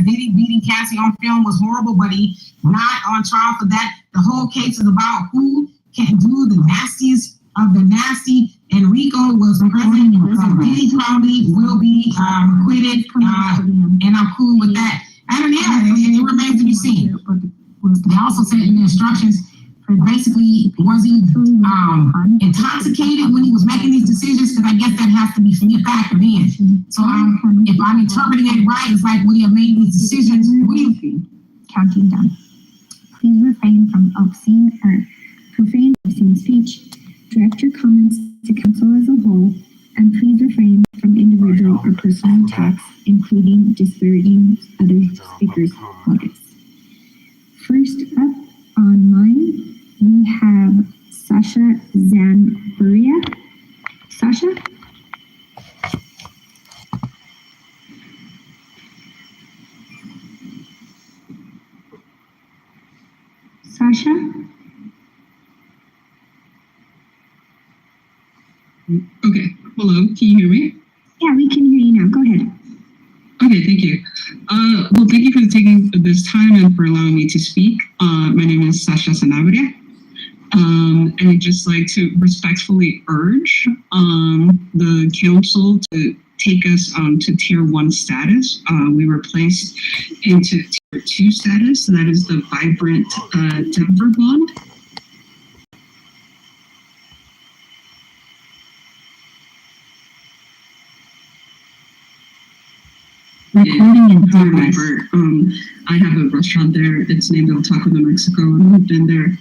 Diddy beating Cassie on film was horrible, but he not on trial for that. The whole case is about who can do the nastiest of the nasty. And Rico was present. Diddy probably will be acquitted, and I'm cool with that. And yeah, it remains to be seen. They also said in the instructions, basically, was he intoxicated when he was making these decisions? Because I guess that has to be factored in. So if I'm interpreting it right, it's like, would he have made these decisions? Counting down. Please refrain from obscene or profane speech. Direct your comments to council as a whole, and please refrain from individual or personal attacks, including disparaging other speakers' motives. First up online, we have Sasha Zanburia. Sasha? Sasha? Okay, hello, can you hear me? Yeah, we can hear you now. Go ahead. Okay, thank you. Well, thank you for taking this time and for allowing me to speak. My name is Sasha Zanburia. And I'd just like to respectfully urge the council to take us to Tier 1 status. We were placed into Tier 2 status, so that is the Vibrant Denver Bond. Recording in progress. I have a restaurant there. It's named El Taco de Mexico, and we've been there.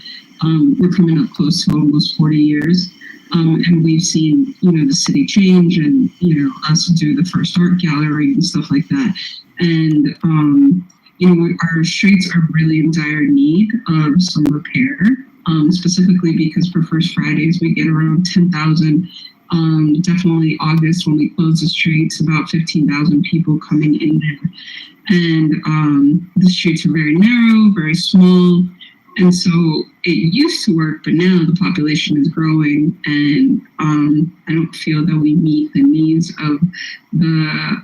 We're coming up close to almost 40 years. And we've seen, the city change and, us do the first art gallery and stuff like that. And, our streets are really in dire need of some repair, specifically because for First Fridays, we get around 10,000. Definitely August when we close the streets, about 15,000 people coming in there. And the streets are very narrow, very small. And so it used to work, but now the population is growing, and I don't feel that we meet the needs of the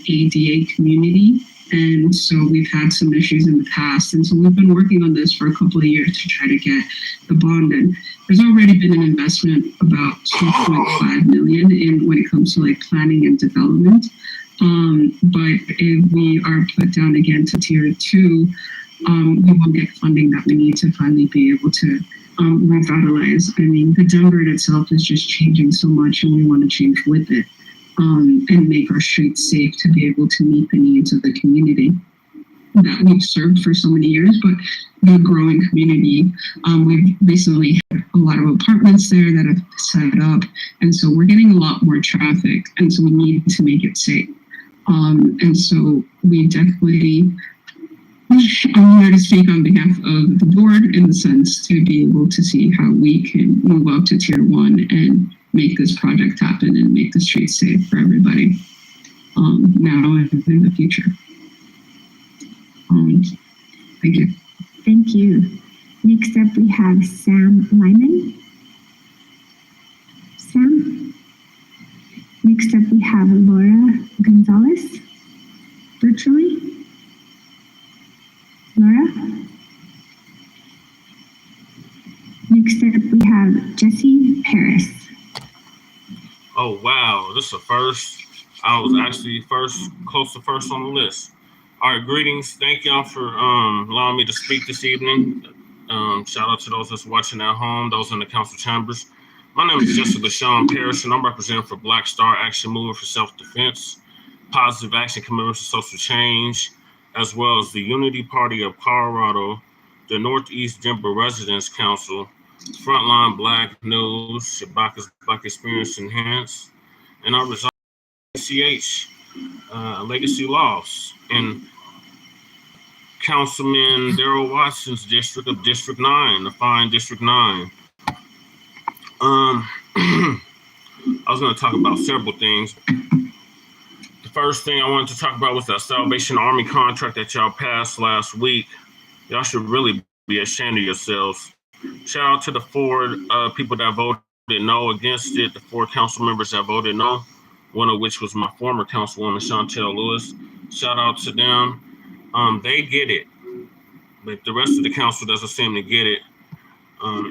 ADA community. And so we've had some issues in the past. And so we've been working on this for a couple of years to try to get the bond in. There's already been an investment about $2.5 million in when it comes to planning and development. But if we are put down again to Tier 2, we won't get funding that we need to finally be able to revitalize. I mean, the Denver itself is just changing so much, and we want to change with it and make our streets safe to be able to meet the needs of the community that we've served for so many years, but the growing community. We've recently had a lot of apartments there that have set up, and so we're getting a lot more traffic, and so we need to make it safe. And so we definitely, I'm here to speak on behalf of the board in the sense to be able to see how we can move up to Tier 1 and make this project happen and make the streets safe for everybody now and in the future. Thank you. Thank you. Next up, we have Sam Lyman. Sam. Next up, we have Laura Gonzalez, virtually. Laura. Next up, we have Jesse Paris. Oh, wow. This is a first. I was actually close to first on the list. All right, greetings. Thank y'all for allowing me to speak this evening. Shout out to those that's watching at home, those in the council chambers. My name is Jesse LaShawn Parrish, and I'm representing for Black Star Action Movement for Self-Defense, Positive Action Commitment for Social Change, as well as the Unity Party of Colorado, the Northeast Denver Residents Council, Frontline Black News, Shabaka's Black Experience Enhanced, and I reside in CH, Legacy Loss, in Councilman Darrell Watson's district of District 9, the fine District 9. I was going to talk about several things. The first thing I wanted to talk about was that Salvation Army contract that y'all passed last week. Y'all should really be ashamed of yourselves. Shout out to the 4 people that voted no against it, the 4 council members that voted no, one of which was my former councilwoman, Chantel Lewis. Shout out to them. They get it, but the rest of the council doesn't seem to get it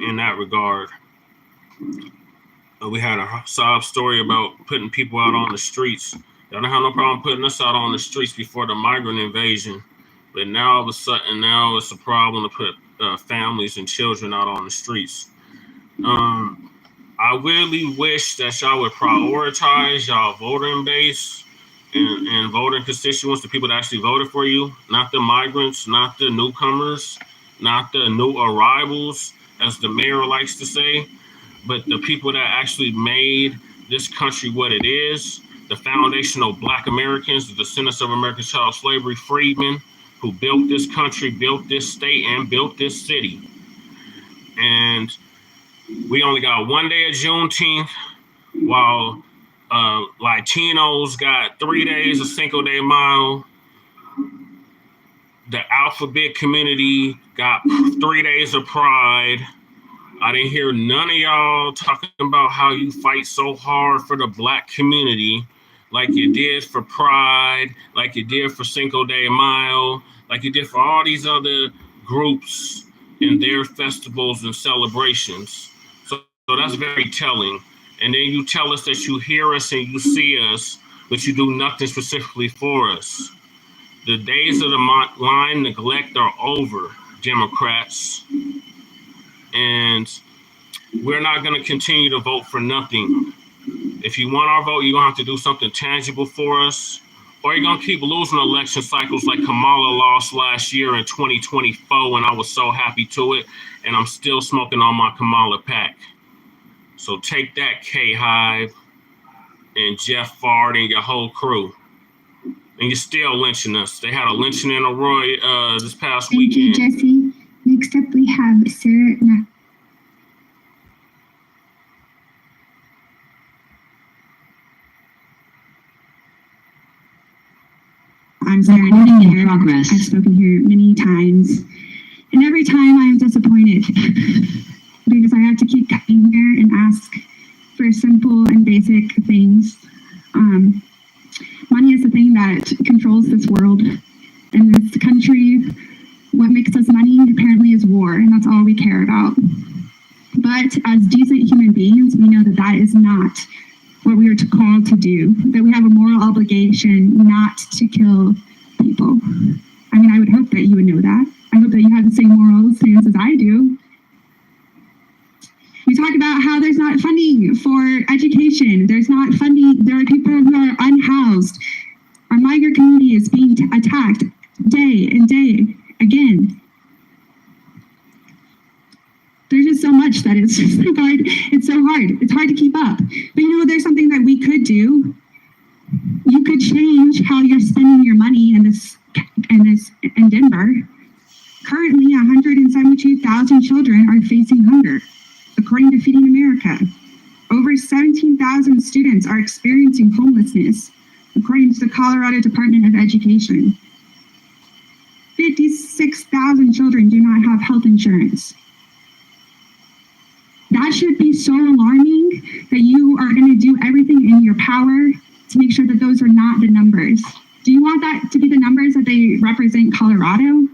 in that regard. We had a sob story about putting people out on the streets. They don't have no problem putting us out on the streets before the migrant invasion, but now all of a sudden, now it's a problem to put families and children out on the streets. I really wish that y'all would prioritize y'all voting base and voting constituents, the people that actually voted for you, not the migrants, not the newcomers, not the new arrivals, as the mayor likes to say, but the people that actually made this country what it is, the foundational Black Americans, the descendants of American child slavery freedmen who built this country, built this state, and built this city. And we only got one day of Juneteenth, while Latinos got 3 days of Cinco de Mayo. The alphabet community got 3 days of Pride. I didn't hear none of y'all talking about how you fight so hard for the Black community, like you did for Pride, like you did for Cinco de Mayo, like you did for all these other groups in their festivals and celebrations. So that's very telling. And then you tell us that you hear us and you see us, but you do nothing specifically for us. The days of the malign neglect are over, Democrats. And we're not going to continue to vote for nothing. If you want our vote, you're going to have to do something tangible for us, or you're going to keep losing election cycles like Kamala lost last year in 2024, and I was so happy to it, and I'm still smoking on my Kamala pack. So take that, K-Hive and Jeff Fard and your whole crew. And you're still lynching us. They had a lynching in Aurora this past weekend. Thank you, Jesse. Next up, we have Sarah. I'm Sarah. Recording in progress. I've spoken here many times, and every time I am disappointed because I have to keep coming here and ask for simple and basic things. Money is the thing that controls this world and this country. What makes us money apparently is war, and that's all we care about. But as decent human beings, we know that that is not what we are called to do, that we have a moral obligation not to kill people. I mean, I would hope that you would know that. I hope that you have the same moral stance as I do. We talk about how there's not funding for education. There's not funding. There are people who are unhoused. Our migrant community is being attacked day and day again. There's just so much that it's just hard. It's so hard. It's hard to keep up. But you know, there's something that we could do. You could change how you're spending your money in Denver. Currently, 172,000 children are facing hunger, according to Feeding America. Over 17,000 students are experiencing homelessness, according to the Colorado Department of Education. 56,000 children do not have health insurance. That should be so alarming that you are going to do everything in your power to make sure that those are not the numbers. Do you want that to be the numbers that they represent Colorado?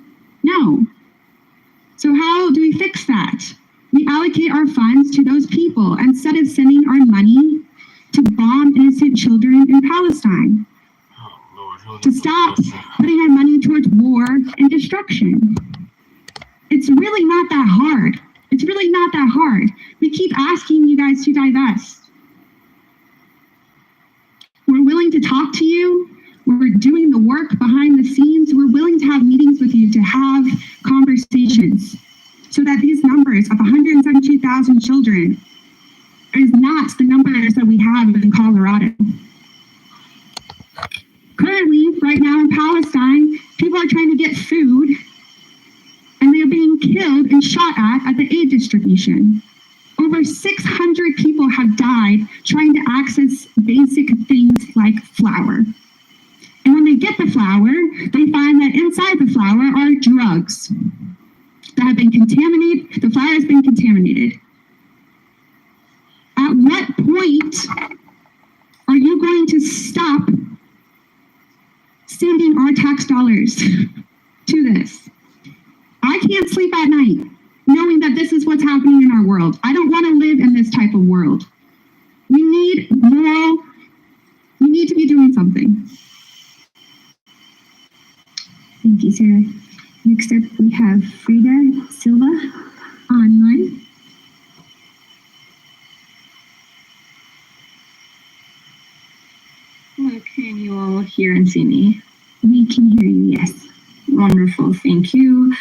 No. So how do we fix that? We allocate our funds to those people instead of sending our money to bomb innocent children in Palestine. To stop putting our money towards war and destruction. It's really not that hard. It's really not that hard. We keep asking you guys to divest. We're willing to talk to you. We're doing the work behind the scenes. We're willing to have meetings with you to have conversations so that these numbers of 172,000 children is not the numbers that we have in Colorado. Currently, right now in Palestine, people are trying to get food and they're being killed and shot at the aid distribution. Over 600 people have died trying to access basic things like flour. And when they get the flour, they find that inside the flour are drugs that have been contaminated. The flour has been contaminated. At what point are you going to stop sending our tax dollars this. I can't sleep at night knowing that this is what's happening in our world. I don't want to live in this type of world. We need to be doing something. Thank you, Sarah. Next up, we have Frida Silva online. Hello, can you all hear and see me? We can hear you, yes. Wonderful, thank you.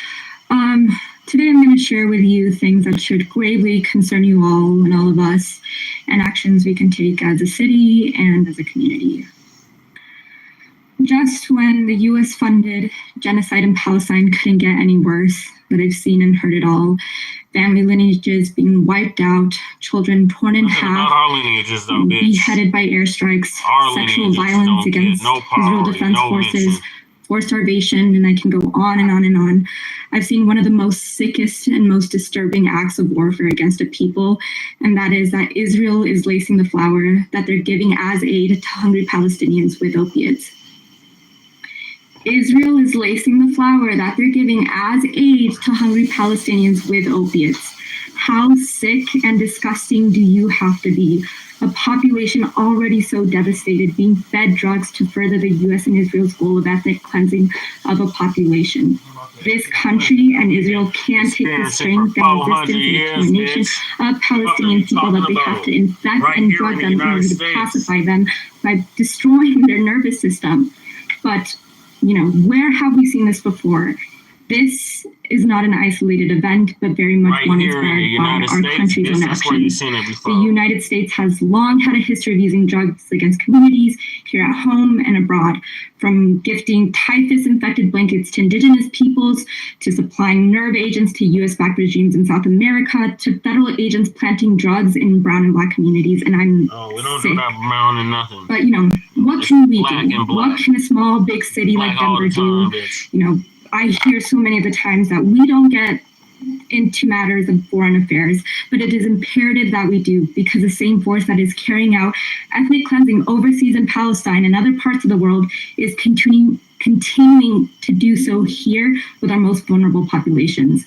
Today I'm going to share with you things that should gravely concern you all and all of us, and actions we can take as a city and as a community. Just when the US funded genocide in Palestine couldn't get any worse, that I've seen and heard it all, family lineages being wiped out, children torn in half, Not our lineages, though, bitch. beheaded by airstrikes, Our sexual lineages violence don't get against no Israel priority, Defense no Forces, mention. forced starvation, and I can go on and on and on. I've seen one of the most sickest and most disturbing acts of warfare against a people, and that is that Israel is lacing the flour that they're giving as aid to hungry Palestinians with opiates. Israel is lacing the flour that they're giving as aid to hungry Palestinians with opiates. How sick and disgusting do you have to be? A population already so devastated, being fed drugs to further the US and Israel's goal of ethnic cleansing of a population. This country and Israel can't take the strength and resistance and determination of Palestinian people that they have to infect and drug them in order to pacify them by destroying their nervous system. But, where have we seen this before? This is not an isolated event, but very much one inspired by our country's own actions. The United States has long had a history of using drugs against communities here at home and abroad, from gifting typhus-infected blankets to indigenous peoples, to supplying nerve agents to US-backed regimes in South America, to federal agents planting drugs in brown and black communities. And I'm we don't sick. do that brown and nothing. But, what can we black do? and black. What can a small, big city Black like all Denver the time, do? bitch. I hear so many of the times that we don't get into matters of foreign affairs, but it is imperative that we do, because the same force that is carrying out ethnic cleansing overseas in Palestine and other parts of the world is continuing to do so here with our most vulnerable populations.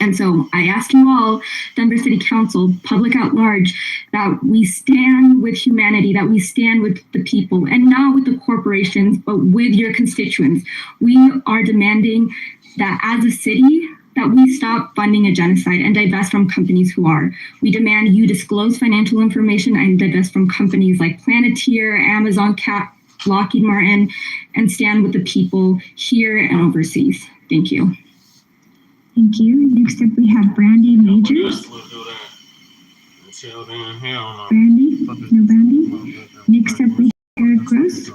And so I ask you all, Denver City Council, public at large, that we stand with humanity, that we stand with the people, and not with the corporations, but with your constituents. We are demanding that as a city, that we stop funding a genocide and divest from companies who are. We demand you disclose financial information and divest from companies like Planeteer, Amazon, Cap, Lockheed Martin, and stand with the people here and overseas. Thank you. Thank you. Next up, we have Brandy Majors. Brandy? No Brandy? Next up, we have Eric Gross.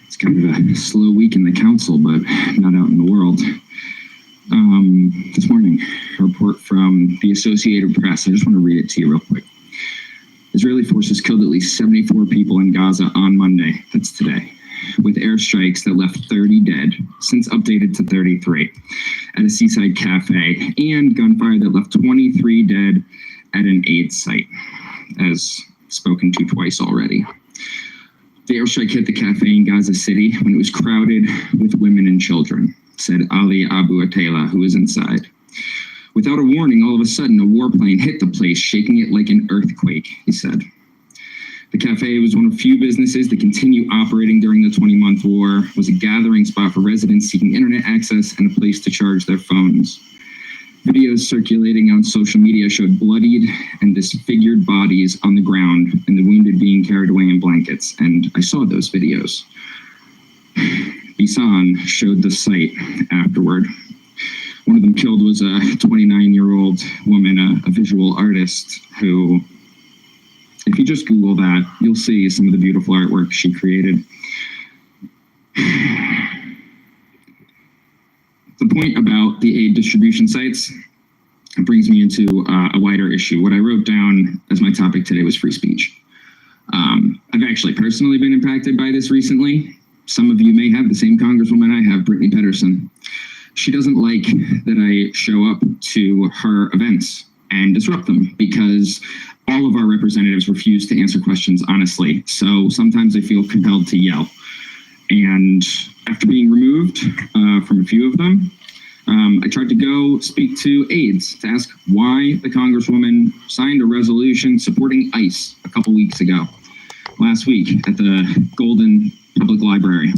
It's kind of a slow week in the council, but not out in the world. This morning, a report from the Associated Press. I just want to read it to you real quick. Israeli forces killed at least 74 people in Gaza on Monday, that's today, with airstrikes that left 30 dead, since updated to 33, at a seaside cafe, and gunfire that left 23 dead at an aid site, as spoken to twice already. The airstrike hit the cafe in Gaza City when it was crowded with women and children, said Ali Abu Atela, who was inside. Without a warning, all of a sudden, a warplane hit the place, shaking it like an earthquake, he said. The cafe was one of few businesses that continue operating during the 20-month war, was a gathering spot for residents seeking internet access and a place to charge their phones. Videos circulating on social media showed bloodied and disfigured bodies on the ground and the wounded being carried away in blankets, and I saw those videos. Bisan showed the site afterward. One of them killed was a 29-year-old woman, a visual artist, who, if you just Google that, you'll see some of the beautiful artwork she created. The point about the aid distribution sites brings me into a wider issue. What I wrote down as my topic today was free speech. I've actually personally been impacted by this recently. Some of you may have the same congresswoman I have, Brittany Pedersen. She doesn't like that I show up to her events and disrupt them because all of our representatives refuse to answer questions honestly. So sometimes I feel compelled to yell. And after being removed from a few of them, I tried to go speak to aides to ask why the Congresswoman signed a resolution supporting ICE a couple weeks ago, last week at the Golden Public Library.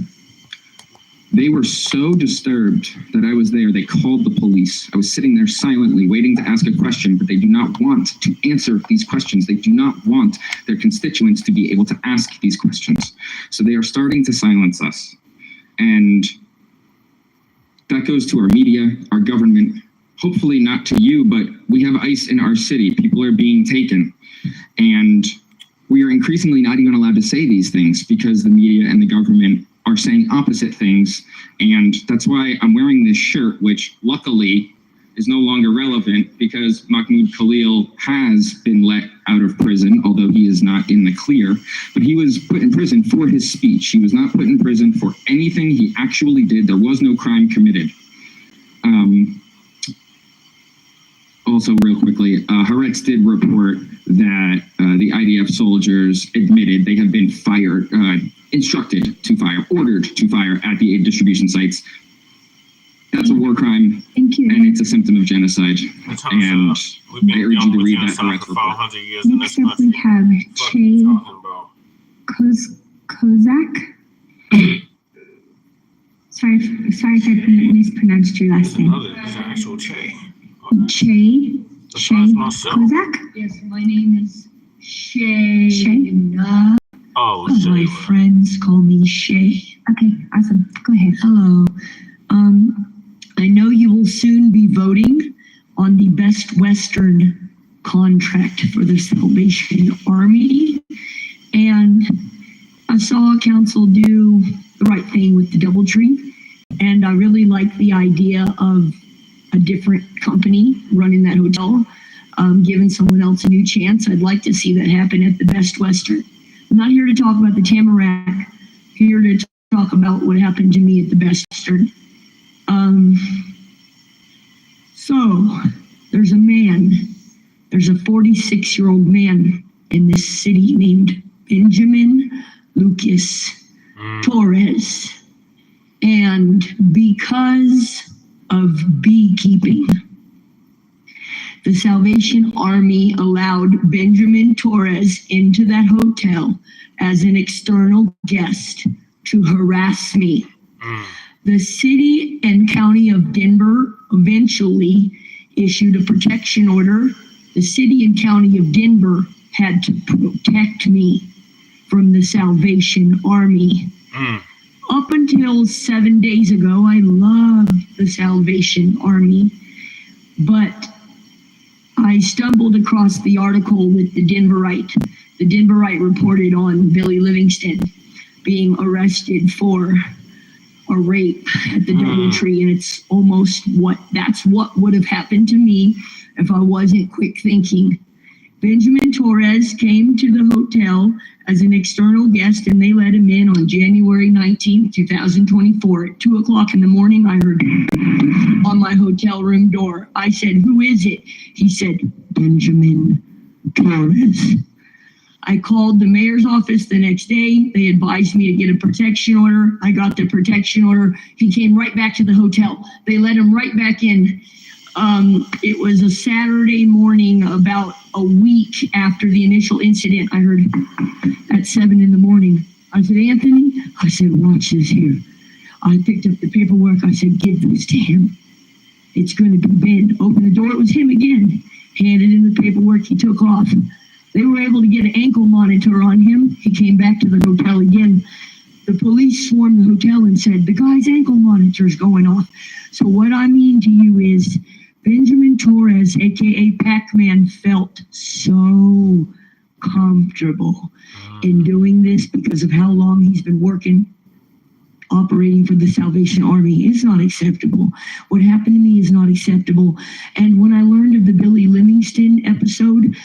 They were so disturbed that I was there, they called the police. I was sitting there silently waiting to ask a question, but they do not want to answer these questions. They do not want their constituents to be able to ask these questions. So they are starting to silence us. And that goes to our media, our government, hopefully not to you, but we have ICE in our city. People are being taken. And we are increasingly not even allowed to say these things because the media and the government are saying opposite things. And that's why I'm wearing this shirt, which luckily is no longer relevant because Mahmoud Khalil has been let out of prison, although he is not in the clear. But he was put in prison for his speech. He was not put in prison for anything he actually did. There was no crime committed. Also, real quickly, Haaretz did report that the IDF soldiers admitted they have been fired, instructed to fire, ordered to fire at the aid distribution sites. That's a war crime, Thank you. and it's a symptom of genocide. It's And we've been I urge you dealing to with read that genocide Haaretz for report. 500 years in this Next up, we country. have What are you Che talking about? Kozak. Sorry if I mispronounced your last name. Another, it's an actual Che. Che Besides myself. Kozak. Yes, my name is Shay. Shay? Oh, My Che. friends call me Shay. Okay, awesome. Go ahead. Hello. I know you will soon be voting on the Best Western contract for the Salvation Army. And I saw council do the right thing with the DoubleTree. And I really like the idea of a different company running that hotel, giving someone else a new chance. I'd like to see that happen at the Best Western. I'm not here to talk about the Tamarack, here to talk about what happened to me at the Best Western. So there's a 46-year-old man in this city named Benjamin Lucas Torres. And because of beekeeping, the Salvation Army allowed Benjamin Torres into that hotel as an external guest to harass me. The city and county of Denver eventually issued a protection order. The city and county of Denver had to protect me from the Salvation Army. Up until 7 days ago, I loved the Salvation Army, but I stumbled across the article with the Denverite. The Denverite reported on Billy Livingston being arrested for a rape at the DoubleTree, and it's almost that's what would have happened to me if I wasn't quick thinking. Benjamin Torres came to the hotel as an external guest, and they let him in on January 19th, 2024. At 2 o'clock in the morning, I heard on my hotel room door. I said, "Who is it?" He said, "Benjamin Torres." I called the mayor's office the next day. They advised me to get a protection order. I got the protection order. He came right back to the hotel. They let him right back in. It was a Saturday morning, about a week after the initial incident. I heard at 7 in the morning. I said, "Anthony," I said, "watch this here." I picked up the paperwork. I said, "Give this to him. It's going to be Ben." Opened the door. It was him again. Handed in the paperwork. He took off. They were able to get an ankle monitor on him. He came back to the hotel again. The police swarmed the hotel and said, "The guy's ankle monitor is going off." So what I mean to you is Benjamin Torres, aka Pac-Man, felt so comfortable in doing this because of how long he's been working, operating for the Salvation Army. It's not acceptable. What happened to me is not acceptable. And when I learned of the Billy Livingston episode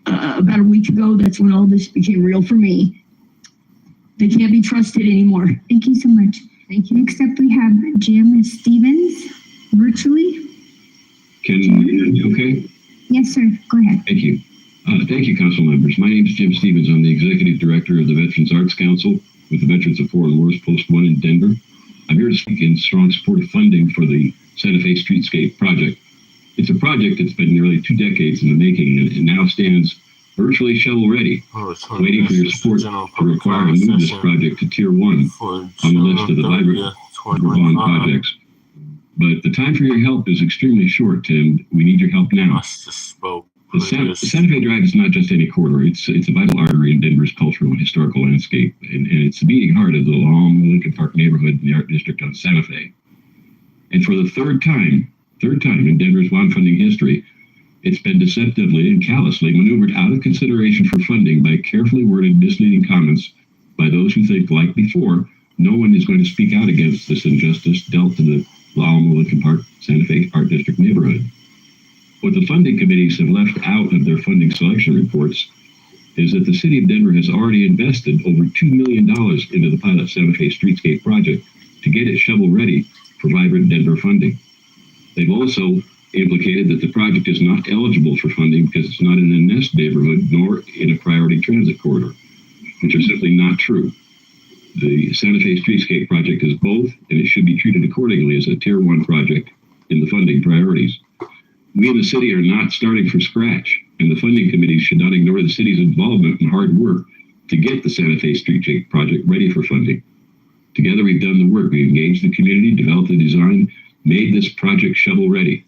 about a week ago, that's when all this became real for me. They can't be trusted anymore. Thank you so much. Thank you. Next up, we have Jim Stevens, virtually. Can you hear me okay? Yes, sir. Go ahead. Thank you. Thank you, council members. My name is Jim Stevens. I'm the executive director of the Veterans Arts Council with the Veterans of Foreign Wars Post 1 in Denver. I'm here to speak in strong support of funding for the Santa Fe Streetscape project. It's a project that's been nearly 2 decades in the making and it now stands virtually shovel ready, waiting for your support to require and move this project to Tier 1 on the list of the Vibrant Bond projects. But the time for your help is extremely short, Tim. We need your help now. The Santa Fe Drive is not just any corridor. It's a vital artery in Denver's cultural and historical landscape, and it's the beating heart of the La Alma Lincoln Park neighborhood in the Art District on Santa Fe. And for the third time in Denver's bond funding history, it's been deceptively and callously maneuvered out of consideration for funding by carefully worded misleading comments by those who think, like before, no one is going to speak out against this injustice dealt to the La Alma Lincoln Park Santa Fe Art District neighborhood. What the funding committees have left out of their funding selection reports is that the city of Denver has already invested over $2 million into the pilot Santa Fe Streetscape project to get it shovel ready for Vibrant Denver funding. They've also implicated that the project is not eligible for funding because it's not in a nest neighborhood nor in a priority transit corridor, which are simply not true. The Santa Fe Streetscape project is both, and it should be treated accordingly as a Tier 1 project in the funding priorities. We in the city are not starting from scratch, and the funding committees should not ignore the city's involvement and hard work to get the Santa Fe Streetscape project ready for funding. Together, we've done the work. We engaged the community, developed the design, made this project shovel ready.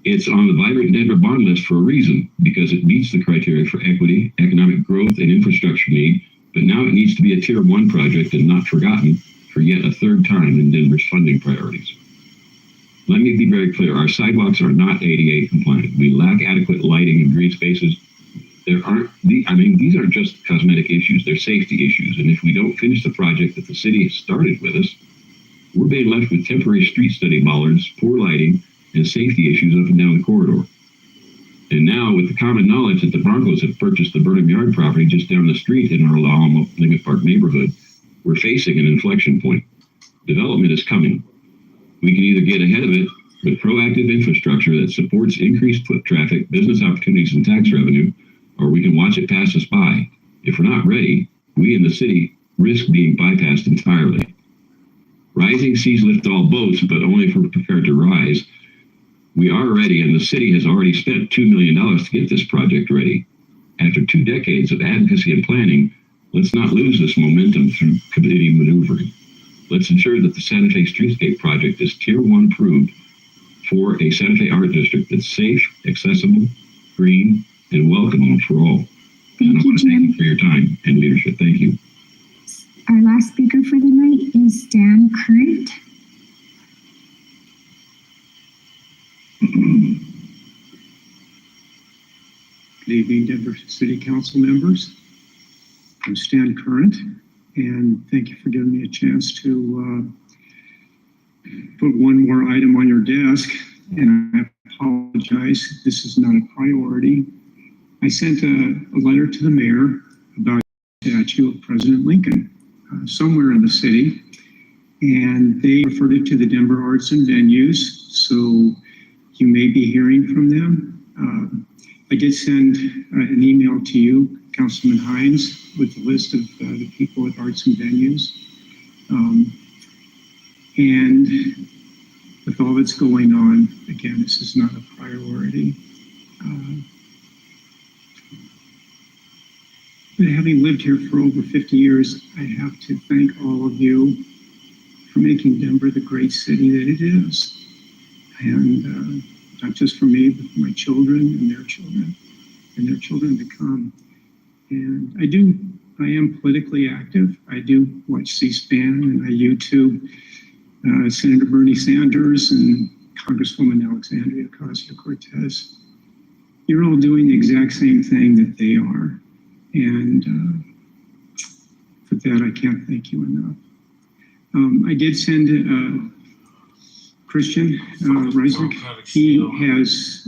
It's on the Vibrant Denver bond list for a reason, because it meets the criteria for equity, economic growth, and infrastructure need, but now it needs to be a Tier 1 project and not forgotten for yet a third time in Denver's funding priorities. Let me be very clear, our sidewalks are not ADA compliant. We lack adequate lighting and green spaces. These aren't just cosmetic issues, they're safety issues. And if we don't finish the project that the city has started with us, we're being left with temporary street study bollards, poor lighting, and safety issues up and down the corridor. And now, with the common knowledge that the Broncos have purchased the Burnham Yard property just down the street in our La Alma Lincoln Park neighborhood, we're facing an inflection point. Development is coming. We can either get ahead of it with proactive infrastructure that supports increased foot traffic, business opportunities, and tax revenue, or we can watch it pass us by. If we're not ready, we in the city risk being bypassed entirely. Rising seas lift all boats, but only if we're prepared to rise. We are ready, and the city has already spent $2 million to get this project ready. After 2 decades of advocacy and planning, let's not lose this momentum through committee maneuvering. Let's ensure that the Santa Fe Streetscape project is Tier 1 approved for a Santa Fe Art District that's safe, accessible, green, and welcoming for all. Thank you, Jim. Thank you for your time and leadership. Thank you. Our last speaker for the night is Dan Current. Good evening, Denver City Council members. I'm Stan Current, and thank you for giving me a chance to put one more item on your desk. And I apologize, this is not a priority. I sent a letter to the mayor about the statue of President Lincoln somewhere in the city, and they referred it to the Denver Arts and Venues, so you may be hearing from them. I did send an email to you, Councilman Hines, with the list of the people at Arts and Venues. And with all that's going on, again, this is not a priority. But having lived here for over 50 years, I have to thank all of you for making Denver the great city that it is. And not just for me, but for my children and their children to come. And I am politically active. I do watch C-SPAN and I YouTube Senator Bernie Sanders and Congresswoman Alexandria Ocasio-Cortez. You're all doing the exact same thing that they are. And for that, I can't thank you enough. I did send Christian Reisnick. He has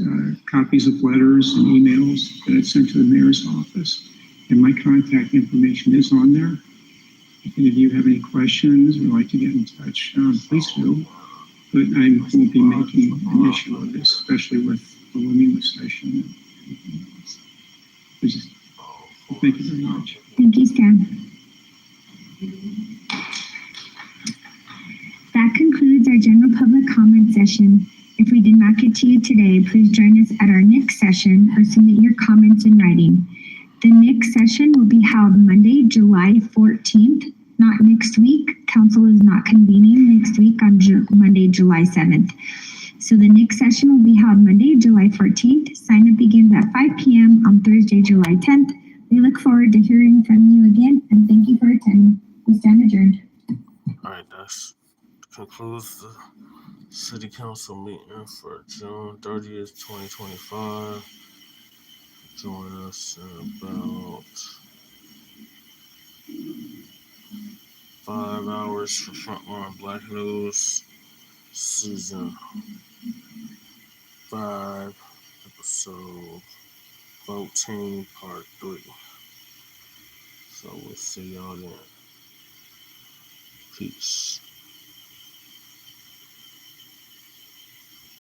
copies of letters and emails that I sent to the mayor's office. And my contact information is on there. If any of you have any questions or like to get in touch, please do. But I won't be making an issue of this, especially with balloon session. Thank you very much. Thank you, Stan. That concludes our general public comment session. If we did not get to you today, please join us at our next session or submit your comments in writing. The next session will be held Monday, July 14th, not next week. Council is not convening next week on Monday, July 7th. So the next session will be held Monday, July 14th. Sign up begins at 5 p.m. on Thursday, July 10th. We look forward to hearing from you again, and thank you for attending. We stand adjourned. All right, that concludes the city council meeting for June 30th, 2025. Join us in about 5 hours for Frontline Black News, season 5, episode 14, part 3. So we'll see y'all then. Peace.